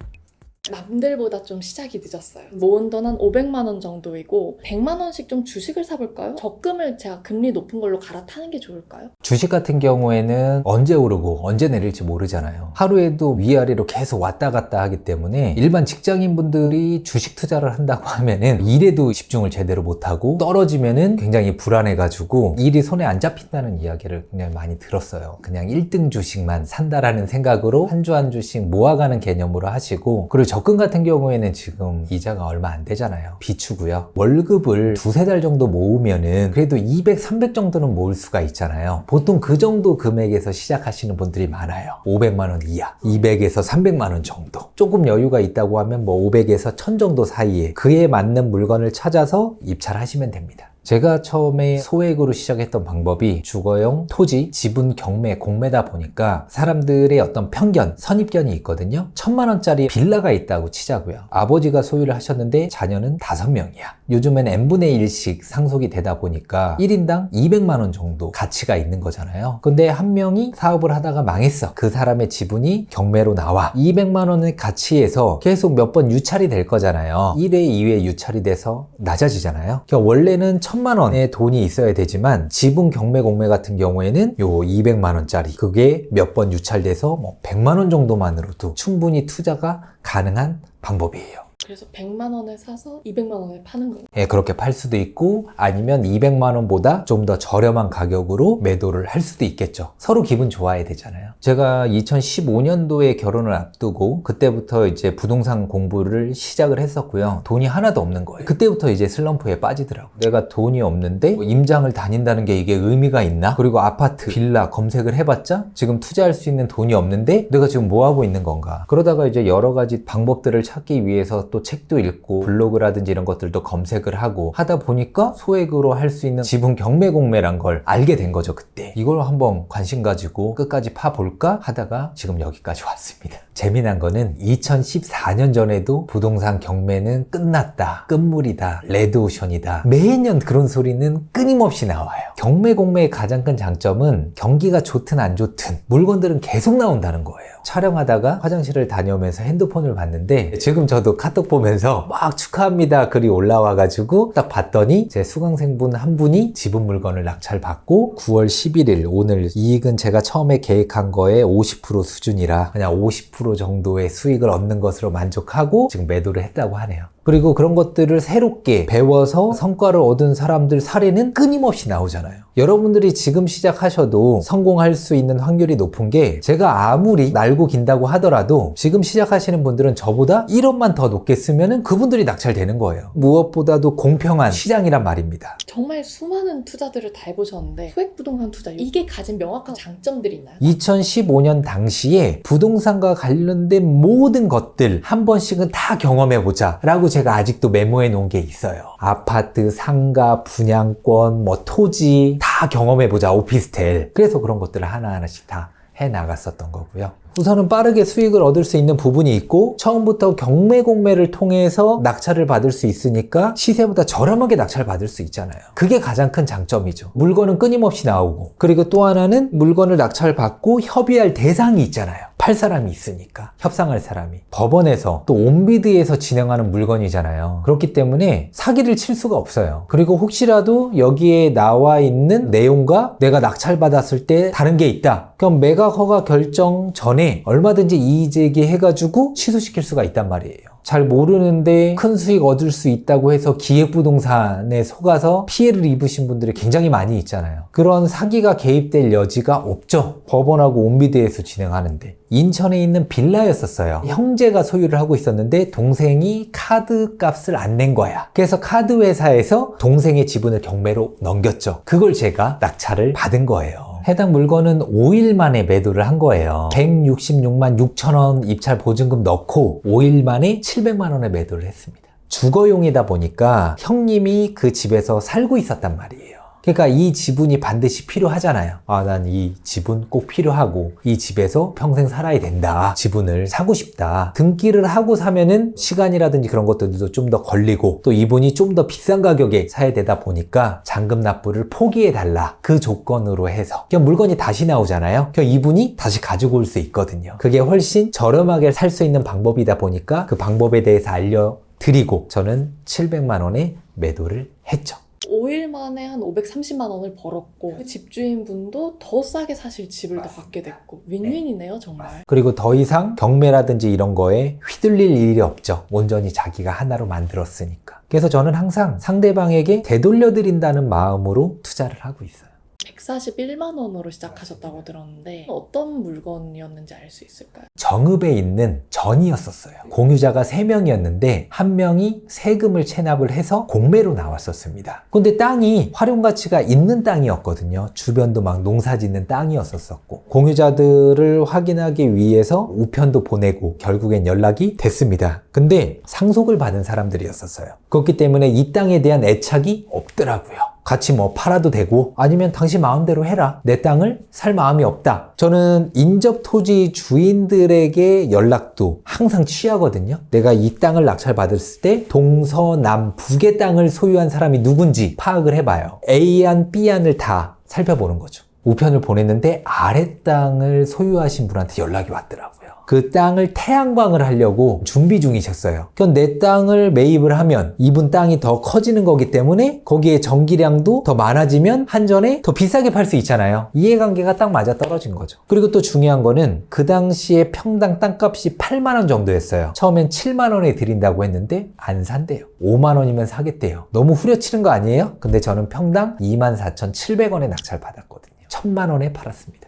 남들보다 좀 시작이 늦었어요. 모은 돈 한 500만 원 정도이고 100만 원씩 좀 주식을 사볼까요? 적금을 제가 금리 높은 걸로 갈아타는 게 좋을까요? 주식 같은 경우에는 언제 오르고 언제 내릴지 모르잖아요. 하루에도 위아래로 계속 왔다 갔다 하기 때문에 일반 직장인분들이 주식 투자를 한다고 하면은 일에도 집중을 제대로 못하고 떨어지면은 굉장히 불안해가지고 일이 손에 안 잡힌다는 이야기를 굉장히 많이 들었어요. 그냥 1등 주식만 산다라는 생각으로 한 주 한 주씩 모아가는 개념으로 하시고, 그리고 적금 같은 경우에는 지금 이자가 얼마 안 되잖아요. 비추고요. 월급을 두세 달 정도 모으면은 그래도 200, 300 정도는 모을 수가 있잖아요. 보통 그 정도 금액에서 시작하시는 분들이 많아요. 500만 원 이하, 200에서 300만 원 정도. 조금 여유가 있다고 하면 뭐 500에서 1000 정도 사이에 그에 맞는 물건을 찾아서 입찰하시면 됩니다. 제가 처음에 소액으로 시작했던 방법이 주거용 토지, 지분, 경매, 공매다 보니까 사람들의 어떤 편견, 선입견이 있거든요. 1000만 원짜리 빌라가 있다고 치자고요. 아버지가 소유를 하셨는데 자녀는 5명이야. 요즘엔 n분의 1씩 상속이 되다 보니까 1인당 200만 원 정도 가치가 있는 거잖아요. 근데 한 명이 사업을 하다가 망했어. 그 사람의 지분이 경매로 나와. 200만 원의 가치에서 계속 몇 번 유찰이 될 거잖아요. 1회, 2회 유찰이 돼서 낮아지잖아요. 그러니까 원래는 1000만 원의 돈이 있어야 되지만 지분 경매 공매 같은 경우에는 요 200만 원짜리 그게 몇 번 유찰돼서 뭐 100만 원 정도만으로도 충분히 투자가 가능한 방법이에요. 그래서 100만 원에 사서 200만 원에 파는 거예요. 예, 그렇게 팔 수도 있고 아니면 200만 원보다 좀 더 저렴한 가격으로 매도를 할 수도 있겠죠. 서로 기분 좋아야 되잖아요. 제가 2015년도에 결혼을 앞두고 그때부터 이제 부동산 공부를 시작을 했었고요. 돈이 하나도 없는 거예요. 그때부터 이제 슬럼프에 빠지더라고요. 내가 돈이 없는데 임장을 다닌다는 게 이게 의미가 있나? 그리고 아파트, 빌라 검색을 해봤자 지금 투자할 수 있는 돈이 없는데 내가 지금 뭐 하고 있는 건가? 그러다가 이제 여러 가지 방법들을 찾기 위해서 또 책도 읽고 블로그라든지 이런 것들도 검색을 하고 하다 보니까 소액으로 할 수 있는 지분 경매 공매란 걸 알게 된 거죠. 그때 이걸 한번 관심 가지고 끝까지 파볼까 하다가 지금 여기까지 왔습니다. 재미난 거는 2014년 전에도 부동산 경매는 끝났다, 끝물이다, 레드오션이다, 매년 그런 소리는 끊임없이 나와요. 경매 공매의 가장 큰 장점은 경기가 좋든 안 좋든 물건들은 계속 나온다는 거예요. 촬영하다가 화장실을 다녀오면서 핸드폰을 봤는데 지금 저도 카톡 보면서 막 축하합니다 글이 올라와가지고 딱 봤더니 제 수강생분 한 분이 지분 물건을 낙찰받고 9월 11일 오늘 이익은 제가 처음에 계획한 거에 50% 수준이라 그냥 50% 정도의 수익을 얻는 것으로 만족하고 지금 매도를 했다고 하네요. 그리고 그런 것들을 새롭게 배워서 성과를 얻은 사람들 사례는 끊임없이 나오잖아요. 여러분들이 지금 시작하셔도 성공할 수 있는 확률이 높은 게 제가 아무리 날고 긴다고 하더라도 지금 시작하시는 분들은 저보다 1억만 더 높게 쓰면은 그분들이 낙찰되는 거예요. 무엇보다도 공평한 시장이란 말입니다. 정말 수많은 투자들을 다 해보셨는데 소액 부동산 투자 이게 가진 명확한 장점들이 있나요? 2015년 당시에 부동산과 관련된 모든 것들 한 번씩은 다 경험해보자 라고 제가 아직도 메모해 놓은 게 있어요. 아파트, 상가, 분양권, 뭐 토지 다 경험해보자, 오피스텔. 그래서 그런 것들을 하나하나씩 다 해나갔었던 거고요. 우선은 빠르게 수익을 얻을 수 있는 부분이 있고 처음부터 경매 공매를 통해서 낙찰을 받을 수 있으니까 시세보다 저렴하게 낙찰을 받을 수 있잖아요. 그게 가장 큰 장점이죠. 물건은 끊임없이 나오고 그리고 또 하나는 물건을 낙찰받고 협의할 대상이 있잖아요. 팔 사람이 있으니까 협상할 사람이 법원에서 또 온비드에서 진행하는 물건이잖아요. 그렇기 때문에 사기를 칠 수가 없어요. 그리고 혹시라도 여기에 나와 있는 내용과 내가 낙찰받았을 때 다른 게 있다. 그럼 매각 허가 결정 전에 얼마든지 이의 제기해가지고 취소시킬 수가 있단 말이에요. 잘 모르는데 큰 수익 얻을 수 있다고 해서 기획부동산에 속아서 피해를 입으신 분들이 굉장히 많이 있잖아요. 그런 사기가 개입될 여지가 없죠. 법원하고 온비드에서 진행하는데. 인천에 있는 빌라였었어요. 형제가 소유를 하고 있었는데 동생이 카드 값을 안 낸 거야. 그래서 카드 회사에서 동생의 지분을 경매로 넘겼죠. 그걸 제가 낙찰을 받은 거예요. 해당 물건은 5일 만에 매도를 한 거예요. 166만 6천 원 입찰 보증금 넣고 5일 만에 700만 원에 매도를 했습니다. 주거용이다 보니까 형님이 그 집에서 살고 있었단 말이에요. 그러니까 이 지분이 반드시 필요하잖아요. 난 이 지분 꼭 필요하고 이 집에서 평생 살아야 된다. 지분을 사고 싶다. 등기를 하고 사면은 시간이라든지 그런 것들도 좀 더 걸리고 또 이분이 좀 더 비싼 가격에 사야 되다 보니까 잔금 납부를 포기해달라. 그 조건으로 해서 그냥 물건이 다시 나오잖아요. 그냥 이분이 다시 가지고 올 수 있거든요. 그게 훨씬 저렴하게 살 수 있는 방법이다 보니까 그 방법에 대해서 알려드리고 저는 700만 원에 매도를 했죠. 5일 만에 한 530만 원을 벌었고 그 집주인분도 더 싸게 사실 집을 더 받게 됐고 윈윈이네요 정말. 그리고 더 이상 경매라든지 이런 거에 휘둘릴 일이 없죠. 온전히 자기가 하나로 만들었으니까. 그래서 저는 항상 상대방에게 되돌려드린다는 마음으로 투자를 하고 있어요. 141만 원으로 시작하셨다고 들었는데 어떤 물건이었는지 알 수 있을까요? 정읍에 있는 전이었었어요. 공유자가 3명이었는데 1명이 세금을 체납을 해서 공매로 나왔었습니다. 근데 땅이 활용가치가 있는 땅이었거든요. 주변도 막 농사 짓는 땅이었었고 공유자들을 확인하기 위해서 우편도 보내고 결국엔 연락이 됐습니다. 근데 상속을 받은 사람들이었었어요. 그렇기 때문에 이 땅에 대한 애착이 없더라고요. 같이 뭐 팔아도 되고 아니면 당신 마음대로 해라. 내 땅을 살 마음이 없다. 저는 인접 토지 주인들에게 연락도 항상 취하거든요. 내가 이 땅을 낙찰받았을 때 동서남북의 땅을 소유한 사람이 누군지 파악을 해봐요. A안, B안을 다 살펴보는 거죠. 우편을 보냈는데 아래 땅을 소유하신 분한테 연락이 왔더라고요. 그 땅을 태양광을 하려고 준비 중이셨어요. 그럼 내 땅을 매입을 하면 이분 땅이 더 커지는 거기 때문에 거기에 전기량도 더 많아지면 한전에 더 비싸게 팔 수 있잖아요. 이해관계가 딱 맞아 떨어진 거죠. 그리고 또 중요한 거는 그 당시에 평당 땅값이 8만 원 정도였어요. 처음엔 7만 원에 드린다고 했는데 안 산대요. 5만 원이면 사겠대요. 너무 후려치는 거 아니에요? 근데 저는 평당 24,700원에 낙찰 받았거든요. 1,000만 원에 팔았습니다.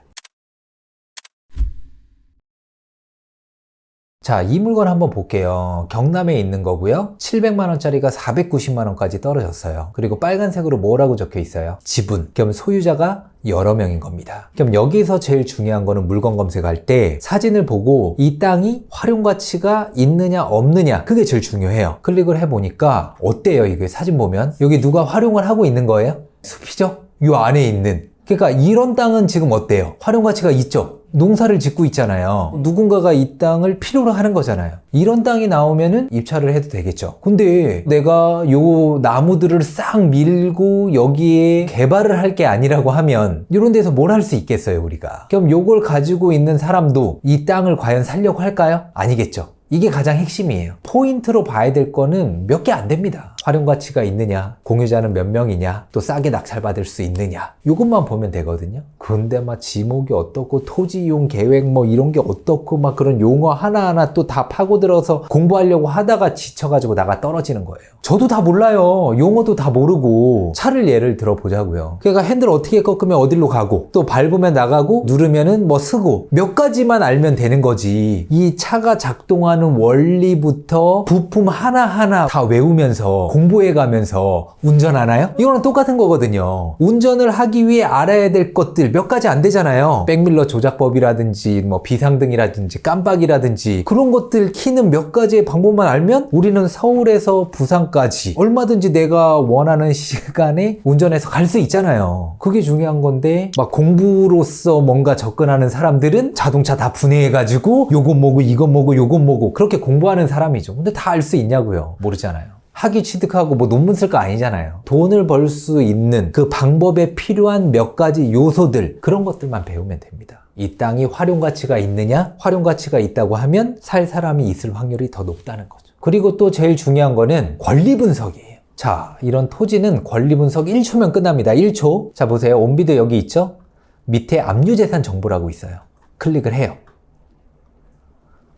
자, 이 물건 한번 볼게요. 경남에 있는 거고요. 700만 원짜리가 490만 원까지 떨어졌어요. 그리고 빨간색으로 뭐라고 적혀 있어요? 지분, 겸 소유자가 여러 명인 겁니다. 그럼 여기서 제일 중요한 거는 물건 검색할 때 사진을 보고 이 땅이 활용 가치가 있느냐 없느냐 그게 제일 중요해요. 클릭을 해보니까 어때요? 이게 사진 보면 여기 누가 활용을 하고 있는 거예요? 숲이죠? 이 안에 있는. 그러니까 이런 땅은 지금 어때요? 활용 가치가 있죠? 농사를 짓고 있잖아요. 누군가가 이 땅을 필요로 하는 거잖아요. 이런 땅이 나오면은 입찰을 해도 되겠죠. 근데 내가 요 나무들을 싹 밀고 여기에 개발을 할 게 아니라고 하면 이런 데서 뭘 할 수 있겠어요, 우리가. 그럼 요걸 가지고 있는 사람도 이 땅을 과연 살려고 할까요? 아니겠죠. 이게 가장 핵심이에요. 포인트로 봐야 될 거는 몇 개 안 됩니다. 활용 가치가 있느냐, 공유자는 몇 명이냐, 또 싸게 낙찰받을 수 있느냐, 이것만 보면 되거든요. 근데 막 지목이 어떻고 토지 이용 계획 뭐 이런 게 어떻고 막 그런 용어 하나하나 또 다 파고들어서 공부하려고 하다가 지쳐가지고 나가 떨어지는 거예요. 저도 다 몰라요. 용어도 다 모르고. 차를 예를 들어 보자고요. 그러니까 핸들 어떻게 꺾으면 어디로 가고 또 밟으면 나가고 누르면은 뭐 쓰고 몇 가지만 알면 되는 거지. 이 차가 작동하는 원리부터 부품 하나하나 다 외우면서 공부해 가면서 운전하나요? 이거는 똑같은 거거든요. 운전을 하기 위해 알아야 될 것들 몇 가지 안 되잖아요. 백밀러 조작법이라든지 뭐 비상등이라든지 깜빡이라든지 그런 것들 키는 몇 가지의 방법만 알면 우리는 서울에서 부산까지 얼마든지 내가 원하는 시간에 운전해서 갈 수 있잖아요. 그게 중요한 건데 막 공부로서 뭔가 접근하는 사람들은 자동차 다 분해해가지고 요건 뭐고 이건 뭐고 요건 뭐고 그렇게 공부하는 사람이죠. 근데 다 알 수 있냐고요? 모르잖아요. 학위 취득하고 뭐 논문 쓸 거 아니잖아요. 돈을 벌 수 있는 그 방법에 필요한 몇 가지 요소들 그런 것들만 배우면 됩니다. 이 땅이 활용 가치가 있느냐? 활용 가치가 있다고 하면 살 사람이 있을 확률이 더 높다는 거죠. 그리고 또 제일 중요한 거는 권리 분석이에요. 자, 이런 토지는 권리 분석 1초면 끝납니다. 1초. 자, 보세요. 온비드 여기 있죠? 밑에 압류재산 정보라고 있어요. 클릭을 해요.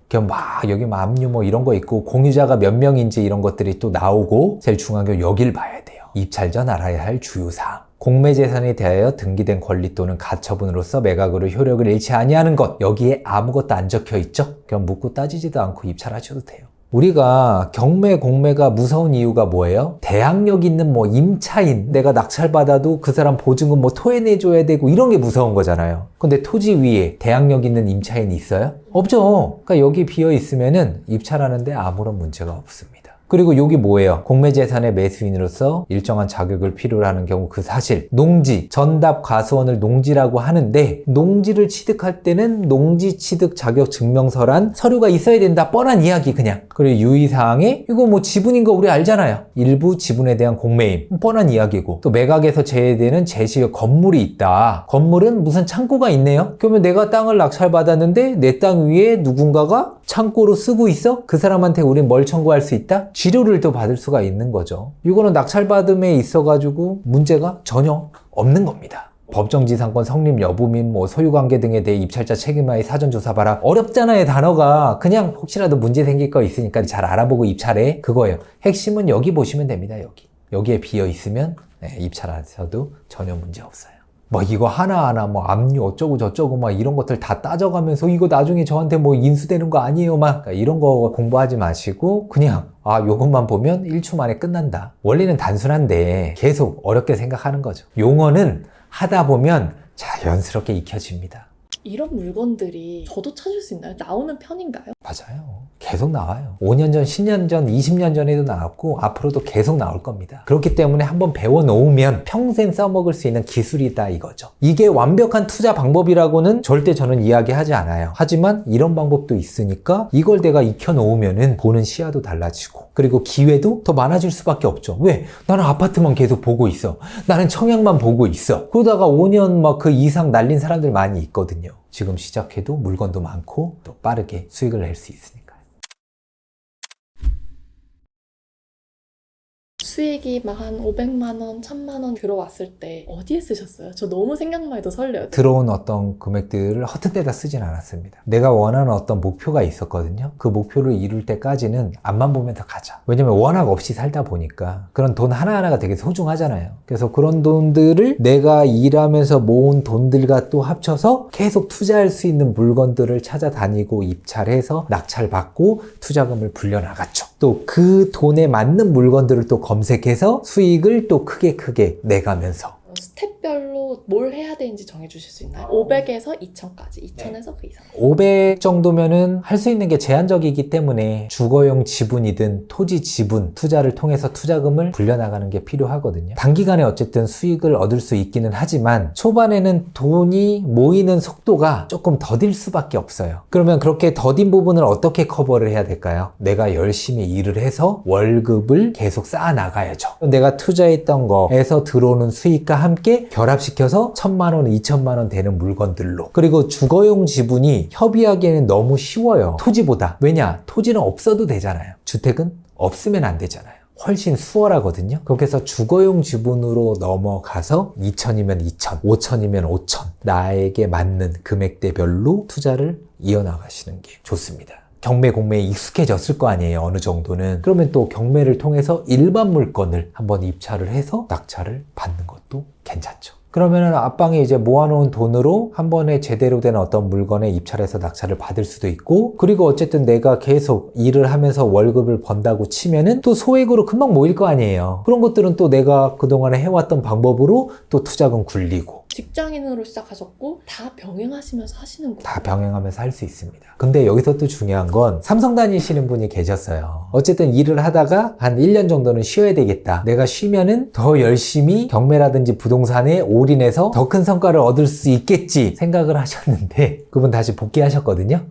그럼 막 여기 막 압류 뭐 이런 거 있고 공유자가 몇 명인지 이런 것들이 또 나오고 제일 중요한 게 여길 봐야 돼요. 입찰 전 알아야 할 주요사항. 공매재산에 대하여 등기된 권리 또는 가처분으로서 매각으로 효력을 잃지 아니하는 것. 여기에 아무것도 안 적혀 있죠? 그럼 묻고 따지지도 않고 입찰하셔도 돼요. 우리가 경매, 공매가 무서운 이유가 뭐예요? 대항력 있는 뭐 임차인, 내가 낙찰받아도 그 사람 보증금 뭐 토해내줘야 되고 이런 게 무서운 거잖아요. 근데 토지 위에 대항력 있는 임차인이 있어요? 없죠. 그러니까 여기 비어 있으면은 입찰하는데 아무런 문제가 없습니다. 그리고 여기 뭐예요? 공매재산의 매수인으로서 일정한 자격을 필요로 하는 경우 그 사실, 농지, 전답 과수원을 농지라고 하는데 농지를 취득할 때는 농지 취득 자격 증명서란 서류가 있어야 된다. 뻔한 이야기 그냥. 그리고 유의사항에 이거 뭐 지분인 거 우리 알잖아요. 일부 지분에 대한 공매임. 뻔한 이야기고. 또 매각에서 제외되는 제시의 건물이 있다. 건물은 무슨 창고가 있네요. 그러면 내가 땅을 낙찰받았는데 내 땅 위에 누군가가 창고로 쓰고 있어? 그 사람한테 우린 뭘 청구할 수 있다? 지료를 또 받을 수가 있는 거죠. 이거는 낙찰받음에 있어가지고 문제가 전혀 없는 겁니다. 법정지상권 성립 여부 및 뭐 소유관계 등에 대해 입찰자 책임하에 사전조사 봐라. 어렵잖아요, 단어가. 그냥 혹시라도 문제 생길 거 있으니까 잘 알아보고 입찰해. 그거예요. 핵심은 여기 보시면 됩니다, 여기. 여기에 비어 있으면 입찰하셔도 전혀 문제 없어요. 뭐 이거 하나하나 뭐 압류 어쩌고 저쩌고 막 이런 것들 다 따져가면서 이거 나중에 저한테 뭐 인수되는 거 아니에요 막 이런 거 공부하지 마시고 그냥 요것만 보면 1초 만에 끝난다. 원리는 단순한데 계속 어렵게 생각하는 거죠. 용어는 하다 보면 자연스럽게 익혀집니다. 이런 물건들이 저도 찾을 수 있나요? 나오는 편인가요? 맞아요. 계속 나와요. 5년 전, 10년 전, 20년 전에도 나왔고 앞으로도 계속 나올 겁니다. 그렇기 때문에 한번 배워놓으면 평생 써먹을 수 있는 기술이다 이거죠. 이게 완벽한 투자 방법이라고는 절대 저는 이야기하지 않아요. 하지만 이런 방법도 있으니까 이걸 내가 익혀놓으면은 보는 시야도 달라지고 그리고 기회도 더 많아질 수밖에 없죠. 왜? 나는 아파트만 계속 보고 있어. 나는 청약만 보고 있어. 그러다가 5년 막 그 이상 날린 사람들 많이 있거든요. 지금 시작해도 물건도 많고 또 빠르게 수익을 낼 수 있으니까요. 수익이 막 한 500만 원, 1000만 원 들어왔을 때 어디에 쓰셨어요? 저 너무 생각만 해도 설레요. 들어온 어떤 금액들을 허튼 데다 쓰진 않았습니다. 내가 원하는 어떤 목표가 있었거든요. 그 목표를 이룰 때까지는 앞만 보면서 가자. 왜냐면 워낙 없이 살다 보니까 그런 돈 하나하나가 되게 소중하잖아요. 그래서 그런 돈들을 내가 일하면서 모은 돈들과 또 합쳐서 계속 투자할 수 있는 물건들을 찾아다니고 입찰해서 낙찰받고 투자금을 불려나갔죠. 또 그 돈에 맞는 물건들을 또 검색해서 수익을 또 크게 내가면서 스텝별로 뭘 해야 되는지 정해주실 수 있나요? 500에서 2000까지, 2000에서 그 이상. 500 정도면은 할 수 있는 게 제한적이기 때문에 주거용 지분이든 토지 지분 투자를 통해서 투자금을 불려나가는 게 필요하거든요. 단기간에 어쨌든 수익을 얻을 수 있기는 하지만 초반에는 돈이 모이는 속도가 조금 더딜 수밖에 없어요. 그러면 그렇게 더딘 부분을 어떻게 커버를 해야 될까요? 내가 열심히 일을 해서 월급을 계속 쌓아 나가야죠. 내가 투자했던 거에서 들어오는 수익과 함께 결합시켜서 1000만 원, 2000만 원 되는 물건들로. 그리고 주거용 지분이 협의하기에는 너무 쉬워요. 토지보다. 왜냐? 토지는 없어도 되잖아요. 주택은 없으면 안 되잖아요. 훨씬 수월하거든요. 그렇게 해서 주거용 지분으로 넘어가서 2000이면 2000, 5000이면 5000 나에게 맞는 금액대별로 투자를 이어나가시는 게 좋습니다. 경매, 공매에 익숙해졌을 거 아니에요. 어느 정도는. 그러면 또 경매를 통해서 일반 물건을 한번 입찰을 해서 낙찰을 받는 것도 괜찮죠. 그러면은 앞방에 이제 모아놓은 돈으로 한 번에 제대로 된 어떤 물건에 입찰해서 낙찰을 받을 수도 있고, 그리고 어쨌든 내가 계속 일을 하면서 월급을 번다고 치면은 또 소액으로 금방 모일 거 아니에요. 그런 것들은 또 내가 그동안에 해왔던 방법으로 또 투자금 굴리고. 직장인으로 시작하셨고 다 병행하시면서 하시는 거예요? 다 병행하면서 할 수 있습니다. 근데 여기서 또 중요한 건 삼성 다니시는 분이 계셨어요. 어쨌든 일을 하다가 한 1년 정도는 쉬어야 되겠다. 내가 쉬면은 더 열심히 경매라든지 부동산에 올인해서 더 큰 성과를 얻을 수 있겠지 생각을 하셨는데 그분 다시 복귀하셨거든요.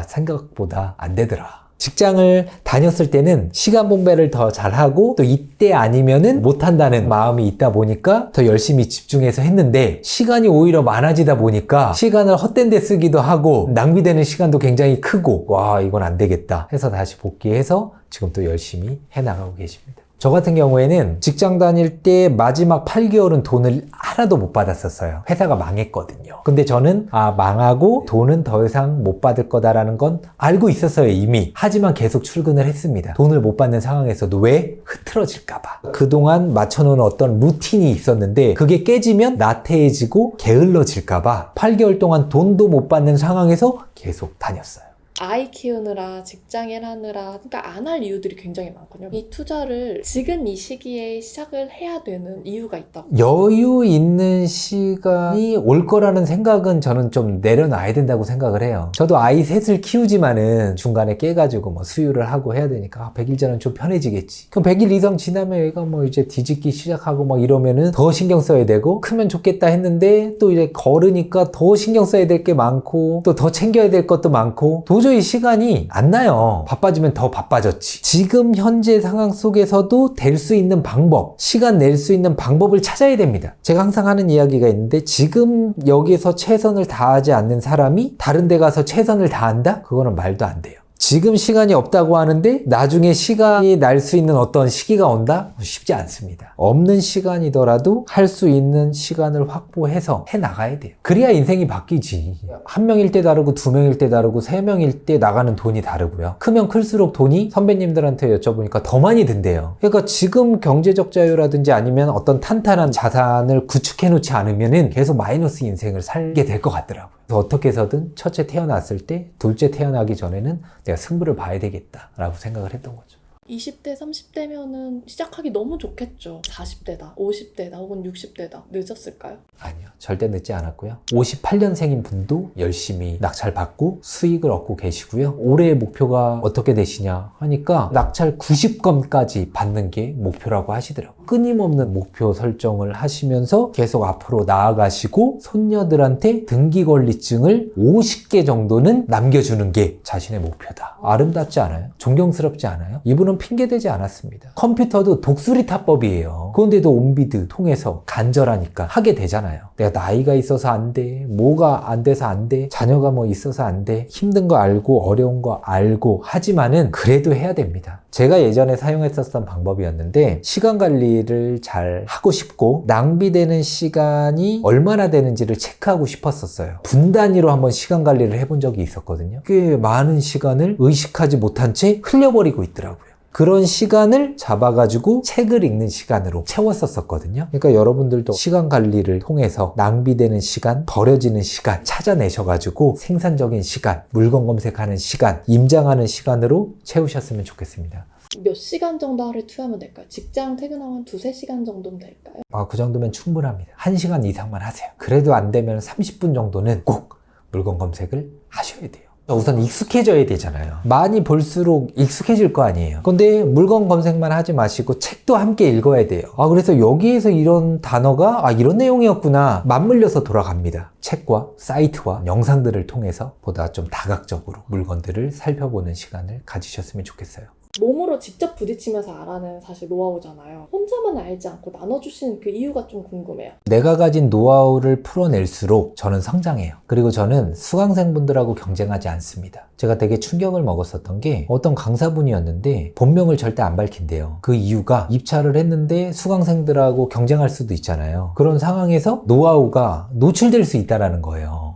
생각보다 안 되더라. 직장을 다녔을 때는 시간 분배를 더 잘하고 또 이때 아니면은 못한다는 마음이 있다 보니까 더 열심히 집중해서 했는데 시간이 오히려 많아지다 보니까 시간을 헛된 데 쓰기도 하고 낭비되는 시간도 굉장히 크고 이건 안 되겠다 해서 다시 복귀해서 지금 또 열심히 해나가고 계십니다. 저 같은 경우에는 직장 다닐 때 마지막 8개월은 돈을 하나도 못 받았었어요. 회사가 망했거든요. 근데 저는 망하고 돈은 더 이상 못 받을 거다라는 건 알고 있었어요, 이미. 하지만 계속 출근을 했습니다. 돈을 못 받는 상황에서도 왜? 흐트러질까 봐. 그동안 맞춰놓은 어떤 루틴이 있었는데 그게 깨지면 나태해지고 게을러질까 봐 8개월 동안 돈도 못 받는 상황에서 계속 다녔어요. 아이 키우느라 직장일 하느라 그러니까 안 할 이유들이 굉장히 많거든요. 이 투자를 지금 이 시기에 시작을 해야 되는 이유가 있다고. 여유 있는 시간이 올 거라는 생각은 저는 좀 내려놔야 된다고 생각을 해요. 저도 아이 셋을 키우지만은 중간에 깨가지고 뭐 수유를 하고 해야 되니까 100일 전은 좀 편해지겠지. 그럼 100일 이상 지나면 얘가 뭐 이제 뒤집기 시작하고 막 이러면은 더 신경 써야 되고 크면 좋겠다 했는데 또 이제 걸으니까 더 신경 써야 될 게 많고 또 더 챙겨야 될 것도 많고 도저히 시간이 안 나요. 바빠지면 더 바빠졌지. 지금 현재 상황 속에서도 될 수 있는 방법, 시간 낼 수 있는 방법을 찾아야 됩니다. 제가 항상 하는 이야기가 있는데 지금 여기서 최선을 다하지 않는 사람이 다른 데 가서 최선을 다한다? 그거는 말도 안 돼요. 지금 시간이 없다고 하는데 나중에 시간이 날 수 있는 어떤 시기가 온다? 쉽지 않습니다. 없는 시간이더라도 할 수 있는 시간을 확보해서 해나가야 돼요. 그래야 인생이 바뀌지. 한 명일 때 다르고 두 명일 때 다르고 세 명일 때 나가는 돈이 다르고요. 크면 클수록 돈이 선배님들한테 여쭤보니까 더 많이 든대요. 그러니까 지금 경제적 자유라든지 아니면 어떤 탄탄한 자산을 구축해 놓지 않으면은 계속 마이너스 인생을 살게 될 것 같더라고요. 그래서 어떻게 해서든 첫째 태어났을 때 둘째 태어나기 전에는 내가 승부를 봐야 되겠다라고 생각을 했던 거죠. 20대, 30대면은 시작하기 너무 좋겠죠. 40대다, 50대다, 혹은 60대다. 늦었을까요? 아니요. 절대 늦지 않았고요. 58년생인 분도 열심히 낙찰 받고 수익을 얻고 계시고요. 올해의 목표가 어떻게 되시냐 하니까 낙찰 90건까지 받는 게 목표라고 하시더라고요. 끊임없는 목표 설정을 하시면서 계속 앞으로 나아가시고 손녀들한테 등기권리증을 50개 정도는 남겨주는 게 자신의 목표다. 아름답지 않아요? 존경스럽지 않아요? 이분은 핑계대지 않았습니다. 컴퓨터도 독수리 타법이에요. 그런데도 온비드 통해서 간절하니까 하게 되잖아요. 내가 나이가 있어서 안 돼, 뭐가 안 돼서 안 돼, 자녀가 뭐 있어서 안 돼, 힘든 거 알고 어려운 거 알고 하지만은 그래도 해야 됩니다. 제가 예전에 사용했었던 방법이었는데 시간 관리를 잘 하고 싶고 낭비되는 시간이 얼마나 되는지를 체크하고 싶었었어요. 분 단위로 한번 시간 관리를 해본 적이 있었거든요. 꽤 많은 시간을 의식하지 못한 채 흘려버리고 있더라고요. 그런 시간을 잡아가지고 책을 읽는 시간으로 채웠었거든요. 그러니까 여러분들도 시간 관리를 통해서 낭비되는 시간, 버려지는 시간 찾아내셔가지고 생산적인 시간, 물건 검색하는 시간, 임장하는 시간으로 채우셨으면 좋겠습니다. 몇 시간 정도 하루에 투자하면 될까요? 직장 퇴근하고 한 2-3시간 정도면 될까요? 그 정도면 충분합니다. 1시간 이상만 하세요. 그래도 안 되면 30분 정도는 꼭 물건 검색을 하셔야 돼요. 우선 익숙해져야 되잖아요. 많이 볼수록 익숙해질 거 아니에요. 근데 물건 검색만 하지 마시고 책도 함께 읽어야 돼요. 그래서 여기에서 이런 단어가 이런 내용이었구나 맞물려서 돌아갑니다. 책과 사이트와 영상들을 통해서 보다 좀 다각적으로 물건들을 살펴보는 시간을 가지셨으면 좋겠어요. 몸으로 직접 부딪히면서 알아낸 사실 노하우잖아요. 혼자만 알지 않고 나눠주시는 그 이유가 좀 궁금해요. 내가 가진 노하우를 풀어낼수록 저는 성장해요. 그리고 저는 수강생분들하고 경쟁하지 않습니다. 제가 되게 충격을 먹었었던 게 어떤 강사분이었는데 본명을 절대 안 밝힌대요. 그 이유가 입찰을 했는데 수강생들하고 경쟁할 수도 있잖아요. 그런 상황에서 노하우가 노출될 수 있다는 거예요.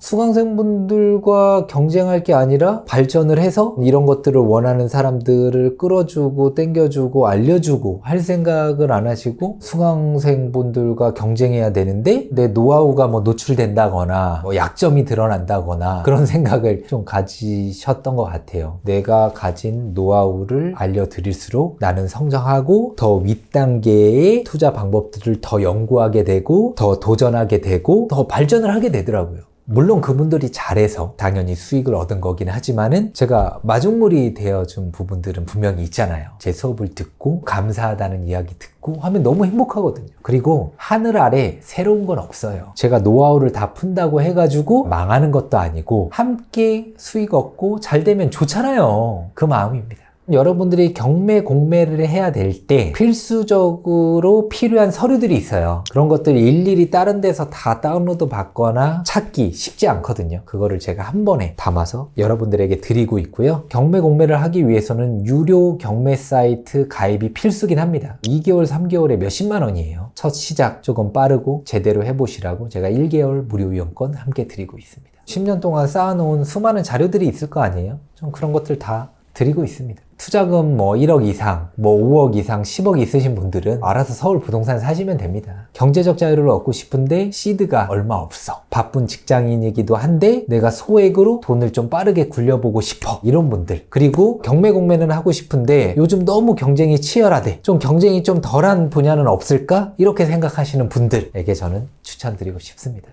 수강생분들과 경쟁할 게 아니라 발전을 해서 이런 것들을 원하는 사람들을 끌어주고 땡겨주고 알려주고 할 생각을 안 하시고 수강생분들과 경쟁해야 되는데 내 노하우가 뭐 노출된다거나 뭐 약점이 드러난다거나 그런 생각을 좀 가지셨던 것 같아요. 내가 가진 노하우를 알려드릴수록 나는 성장하고 더 윗단계의 투자 방법들을 더 연구하게 되고 더 도전하게 되고 더 발전을 하게 되더라고요. 물론 그분들이 잘해서 당연히 수익을 얻은 거긴 하지만은 제가 마중물이 되어준 부분들은 분명히 있잖아요. 제 수업을 듣고 감사하다는 이야기 듣고 하면 너무 행복하거든요. 그리고 하늘 아래 새로운 건 없어요. 제가 노하우를 다 푼다고 해가지고 망하는 것도 아니고 함께 수익 얻고 잘 되면 좋잖아요. 그 마음입니다. 여러분들이 경매, 공매를 해야 될 때 필수적으로 필요한 서류들이 있어요. 그런 것들을 일일이 다른 데서 다 다운로드 받거나 찾기 쉽지 않거든요. 그거를 제가 한 번에 담아서 여러분들에게 드리고 있고요. 경매, 공매를 하기 위해서는 유료 경매 사이트 가입이 필수긴 합니다. 2개월, 3개월에 몇십만 원이에요. 첫 시작 조금 빠르고 제대로 해보시라고 제가 1개월 무료 이용권 함께 드리고 있습니다. 10년 동안 쌓아놓은 수많은 자료들이 있을 거 아니에요? 좀 그런 것들 다 드리고 있습니다. 투자금 뭐 1억 이상, 뭐 5억 이상, 10억 있으신 분들은 알아서 서울 부동산 사시면 됩니다. 경제적 자유를 얻고 싶은데 시드가 얼마 없어. 바쁜 직장인이기도 한데 내가 소액으로 돈을 좀 빠르게 굴려보고 싶어. 이런 분들. 그리고 경매 공매는 하고 싶은데 요즘 너무 경쟁이 치열하대. 좀 경쟁이 좀 덜한 분야는 없을까? 이렇게 생각하시는 분들에게 저는 추천드리고 싶습니다.